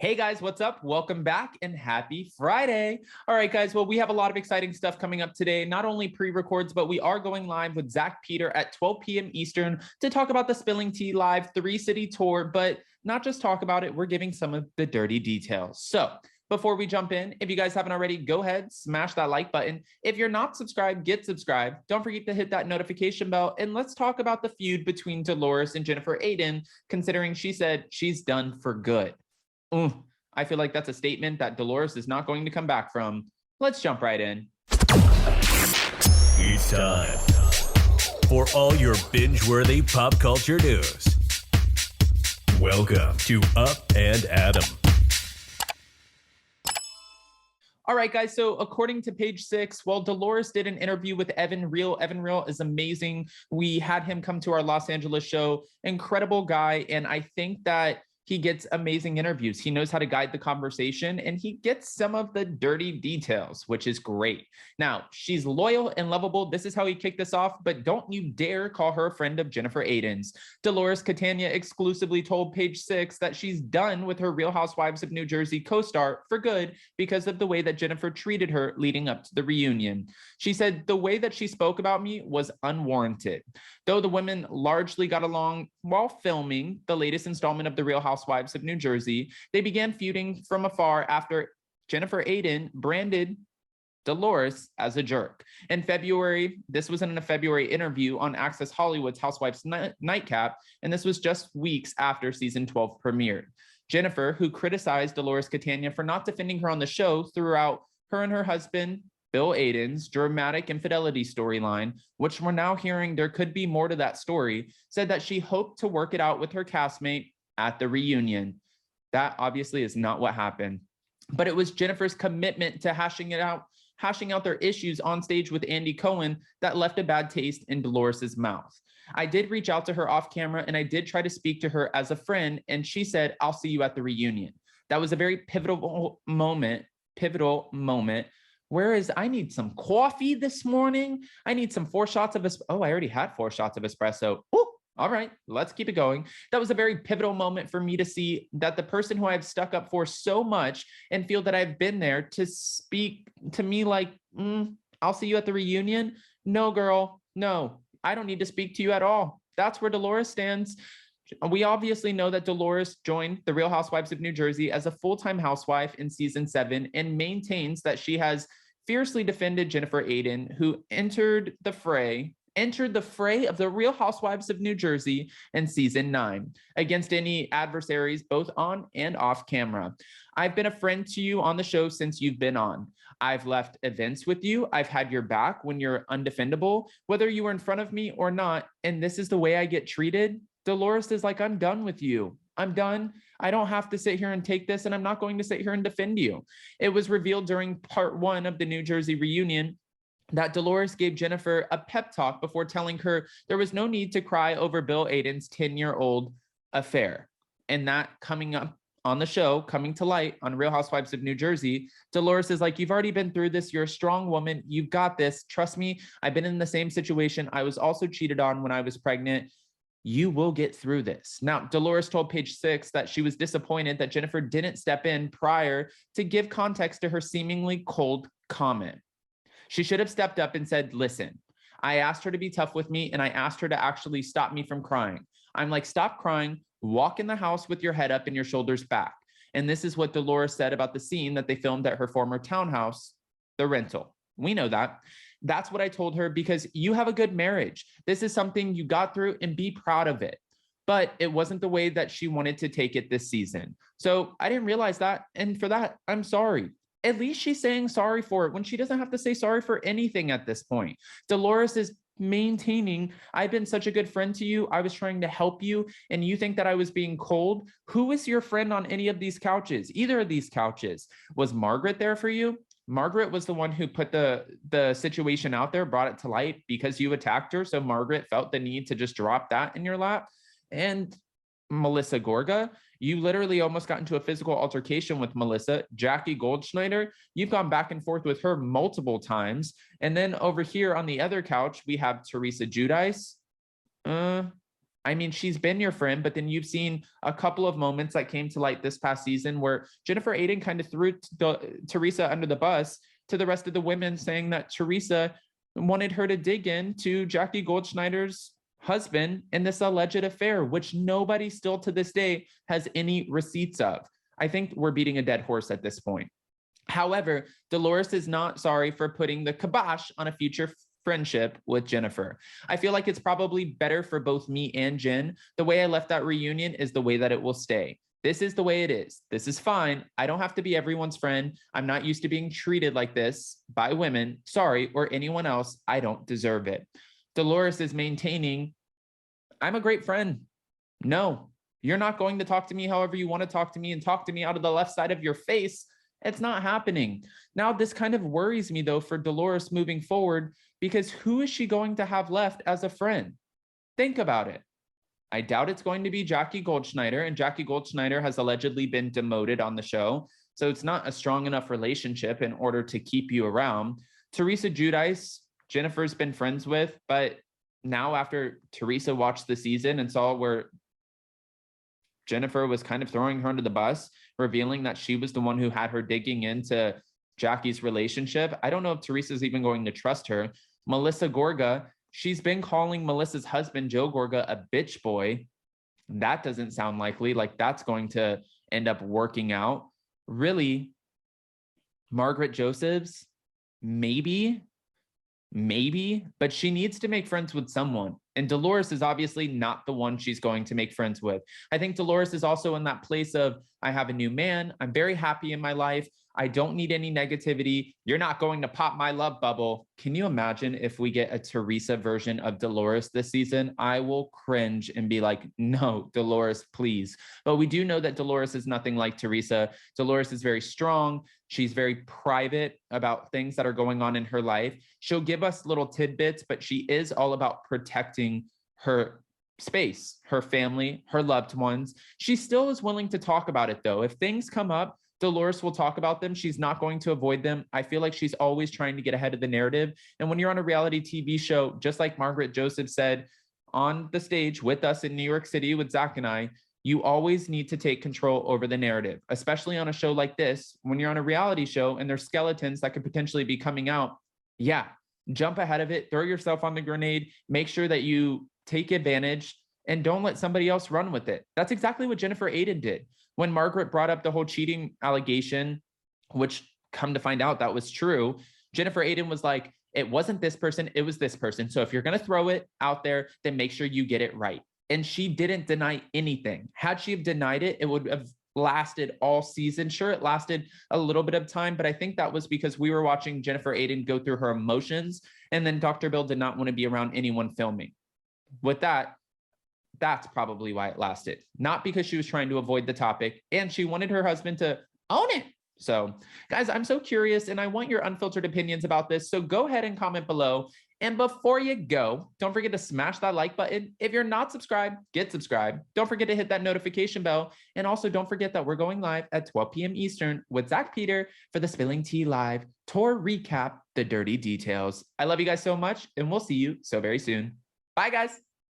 Hey guys, what's up? Welcome back and happy Friday. All right, guys. Well, we have a lot of exciting stuff coming up today. Not only pre-records, but we are going live with Zach Peter at 12 p.m. Eastern to talk about the Spilling Tea Live 3-city tour, but not just talk about it. We're giving some of the dirty details. So before we jump in, if you guys haven't already, go ahead, smash that like button. If you're not subscribed, get subscribed. Don't forget to hit that notification bell. And let's talk about the feud between Dolores and Jennifer Aydin, considering she said she's done for good. I feel like that's a statement that Dolores is not going to come back from. Let's jump right in. It's time for all your binge-worthy pop culture news. Welcome to Up and Adam. All right, guys. So according to page 6, well, Dolores did an interview with Evan Real. Evan Real is amazing. We had him come to our Los Angeles show. Incredible guy. And I think that he gets amazing interviews. He knows how to guide the conversation, and he gets some of the dirty details, which is great. Now, she's loyal and lovable. This is how he kicked this off, but don't you dare call her a friend of Jennifer Aydin's. Dolores Catania exclusively told page 6 that she's done with her Real Housewives of New Jersey co-star for good because of the way that Jennifer treated her leading up to the reunion. She said, the way that she spoke about me was unwarranted. Though the women largely got along while filming the latest installment of the Real Housewives of New Jersey, they began feuding from afar after Jennifer Aydin branded Dolores as a jerk. In February, this was in a February interview on Access Hollywood's Housewives Nightcap, and this was just weeks after season 12 premiered. Jennifer, who criticized Dolores Catania for not defending her on the show throughout her and her husband Bill Aydin's dramatic infidelity storyline, which we're now hearing there could be more to that story, said that she hoped to work it out with her castmate at the reunion. That obviously is not what happened, but it was Jennifer's commitment to hashing out their issues on stage with Andy Cohen that left a bad taste in Dolores's mouth. I did reach out to her off camera, and I did try to speak to her as a friend, and she said, "I'll see you at the reunion." That was a very pivotal moment. Whereas I need some coffee this morning. I need some 4 shots of espresso. Oh, I already had 4 shots of espresso. Ooh, all right, let's keep it going. That was a very pivotal moment for me to see that the person who I've stuck up for so much and feel that I've been there to speak to me like, I'll see you at the reunion. No, girl, no, I don't need to speak to you at all. That's where Dolores stands. We obviously know that Dolores joined the Real Housewives of New Jersey as a full-time housewife in season 7 and maintains that she has fiercely defended Jennifer Aydin, who entered the fray of the Real Housewives of New Jersey in season 9 against any adversaries, both on and off camera. I've been a friend to you on the show since you've been on. I've left events with you. I've had your back when you're undefendable, whether you were in front of me or not. And this is the way I get treated. Dolores is like, I'm done with you. I'm done. I don't have to sit here and take this, and I'm not going to sit here and defend you. It was revealed during part 1 of the New Jersey reunion that Dolores gave Jennifer a pep talk before telling her there was no need to cry over Bill Aydin's 10-year-old affair. And that coming up on the show, coming to light on Real Housewives of New Jersey, Dolores is like, you've already been through this. You're a strong woman. You've got this. Trust me. I've been in the same situation. I was also cheated on when I was pregnant. You will get through this. Now, Dolores told page 6 that she was disappointed that Jennifer didn't step in prior to give context to her seemingly cold comment. She should have stepped up and said, listen, I asked her to be tough with me, and I asked her to actually stop me from crying. I'm like, stop crying, walk in the house with your head up and your shoulders back. And this is what Dolores said about the scene that they filmed at her former townhouse, the rental. We know that. That's what I told her, because you have a good marriage. This is something you got through, and be proud of it. But it wasn't the way that she wanted to take it this season. So I didn't realize that. And for that, I'm sorry. At least she's saying sorry for it when she doesn't have to say sorry for anything at this point. Dolores is maintaining, I've been such a good friend to you. I was trying to help you, and you think that I was being cold. Who is your friend on any of these couches? Either of these couches. Was Margaret there for you? Margaret was the one who put the situation out there, brought it to light because you attacked her. So Margaret felt the need to just drop that in your lap. And Melissa Gorga, you literally almost got into a physical altercation with Melissa. Jackie Goldschneider, you've gone back and forth with her multiple times. And then over here on the other couch, we have Teresa Giudice. I mean, she's been your friend, but then you've seen a couple of moments that came to light this past season where Jennifer Aydin kind of threw Teresa under the bus to the rest of the women, saying that Teresa wanted her to dig into Jackie Goldschneider's husband in this alleged affair, which nobody still to this day has any receipts of. I think we're beating a dead horse at this point. However, Dolores is not sorry for putting the kibosh on a future friendship with Jennifer. I feel like it's probably better for both me and Jen. The way I left that reunion is the way that it will stay. This is the way it is. This is fine. I don't have to be everyone's friend. I'm not used to being treated like this by women, sorry, or anyone else. I don't deserve it. Dolores is maintaining, I'm a great friend. No, you're not going to talk to me however you want to talk to me and talk to me out of the left side of your face. It's not happening. Now, this kind of worries me, though, for Dolores moving forward, because who is she going to have left as a friend? Think about it. I doubt it's going to be Jackie Goldschneider, and Jackie Goldschneider has allegedly been demoted on the show, so it's not a strong enough relationship in order to keep you around. Teresa Giudice, Jennifer's been friends with, but now after Teresa watched the season and saw where Jennifer was kind of throwing her under the bus, revealing that she was the one who had her digging into Jackie's relationship, I don't know if Teresa's even going to trust her. Melissa Gorga, she's been calling Melissa's husband, Joe Gorga, a bitch boy. That doesn't sound likely. Like that's going to end up working out. Really, Margaret Josephs, maybe, but she needs to make friends with someone. And Dolores is obviously not the one she's going to make friends with. I think Dolores is also in that place of, I have a new man. I'm very happy in my life. I don't need any negativity. You're not going to pop my love bubble. Can you imagine if we get a Teresa version of Dolores this season? I will cringe and be like, no, Dolores, please. But we do know that Dolores is nothing like Teresa. Dolores is very strong. She's very private about things that are going on in her life. She'll give us little tidbits, but she is all about protecting her space, her family, her loved ones. She still is willing to talk about it, though. If things come up, Dolores will talk about them. She's not going to avoid them. I feel like she's always trying to get ahead of the narrative. And when you're on a reality TV show, just like Margaret Joseph said on the stage with us in New York City with Zach and I, you always need to take control over the narrative, especially on a show like this. When you're on a reality show and there's skeletons that could potentially be coming out, yeah, jump ahead of it, throw yourself on the grenade, make sure that you take advantage and don't let somebody else run with it. That's exactly what Jennifer Aydin did. When Margaret brought up the whole cheating allegation, which come to find out that was true, Jennifer Aydin was like, it wasn't this person, it was this person. So if you're going to throw it out there, then make sure you get it right. And she didn't deny anything. Had she have denied it, it would have lasted all season. Sure, it lasted a little bit of time, but I think that was because we were watching Jennifer Aydin go through her emotions, and then Dr. Bill did not want to be around anyone filming. With that, that's probably why it lasted. Not because she was trying to avoid the topic, and she wanted her husband to own it. So, guys, I'm so curious, and I want your unfiltered opinions about this. So go ahead and comment below. And before you go, don't forget to smash that like button. If you're not subscribed, get subscribed. Don't forget to hit that notification bell. And also don't forget that we're going live at 12 p.m. Eastern with Zach Peter for the Spilling Tea Live tour recap, the dirty details. I love you guys so much, and we'll see you so very soon. Bye, guys.